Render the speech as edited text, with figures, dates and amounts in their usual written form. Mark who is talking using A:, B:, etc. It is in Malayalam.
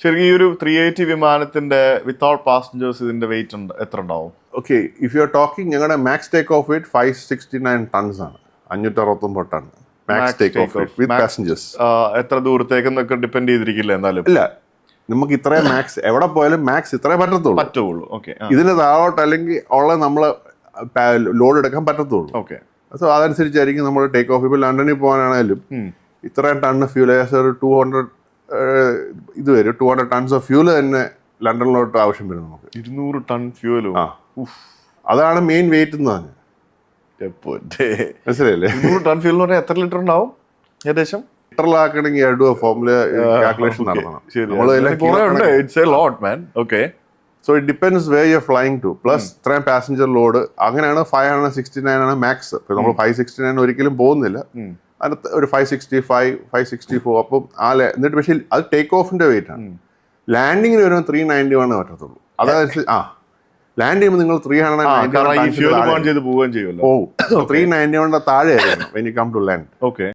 A: ശരിക്കും ഈ ഒരു 380 വിമാനത്തിന്റെ വിത്തൗട്ട് പാസഞ്ചേഴ്സ് ഇതിന്റെ വെയിറ്റ് എത്ര ഉണ്ടാവും?
B: Okay, if you are talking ഞങ്ങളുടെ max takeoff weight 569 tons ആണ്, 569 ton max takeoff weight with passengers.
A: എത്ര ദൂരത്തേക്കെന്നൊക്കെ ഡിപ്പെൻഡ് ചെയ്തിരിക്കില്ല എന്നാലും.
B: ഇല്ല, നമുക്ക് ഇത്രയും മാക്സ് എവിടെ പോയാലും മാക്സ് ഇത്രേ പറ്റത്തുള്ളൂ.
A: ഓക്കെ,
B: ഇതിന് താഴോട്ട് അല്ലെങ്കിൽ ഉള്ള നമ്മൾ ലോഡ് എടുക്കാൻ പറ്റത്തുള്ളൂ.
A: ഓക്കെ,
B: സോ അതനുസരിച്ചായിരിക്കും നമ്മൾ ടേക്ക് ഓഫ്. ഇപ്പോൾ ലണ്ടനിൽ പോകാനാണെങ്കിലും ഇത്രയും ടണ്ണ് ഫ്യൂൽ, ഒരു 200 ഇത് വരും, 200 ടൺസ് ഓഫ് ഫ്യൂല് തന്നെ ലണ്ടനിലോട്ട് ആവശ്യം വരും നമുക്ക്.
A: 200 ടൺ ഫ്യൂലും.
B: അതാണ് മെയിൻ വെയിറ്റ് എന്ന് പറഞ്ഞത്. മനസ്സിലായില്ലേ?
A: 200 ടൺ ഫ്യൂൽ എന്ന് പറഞ്ഞാൽ എത്ര ലിറ്റർ ഉണ്ടാവും ഏകദേശം?
B: ലിറ്ററിലാക്കണമെങ്കിൽ ഫോർമുല കാൽക്കുലേഷൻ നടത്തണം. So it depends way you flying to. Plus ഇത്രയും പാസഞ്ചർ ലോഡ്, അങ്ങനെയാണ് 569 ആണ് മാക്സ്. ഇപ്പൊ നമ്മൾ 569 ഒരിക്കലും പോകുന്നില്ല, അതിനകത്ത് ഒരു 565, 564. അപ്പം എന്നിട്ട് പക്ഷേ അത് ടേക്ക് ഓഫിന്റെ വെയിറ്റ് ആണ്. ലാൻഡിങ്ങിന് വരുമ്പോൾ 391 പറ്റത്തുള്ളൂ. അതായത് ലാൻഡ് ചെയ്യുമ്പോൾ നിങ്ങൾ 391 പോകും. 391 താഴെ ആയിരിക്കണം when you come to land.
A: Okay.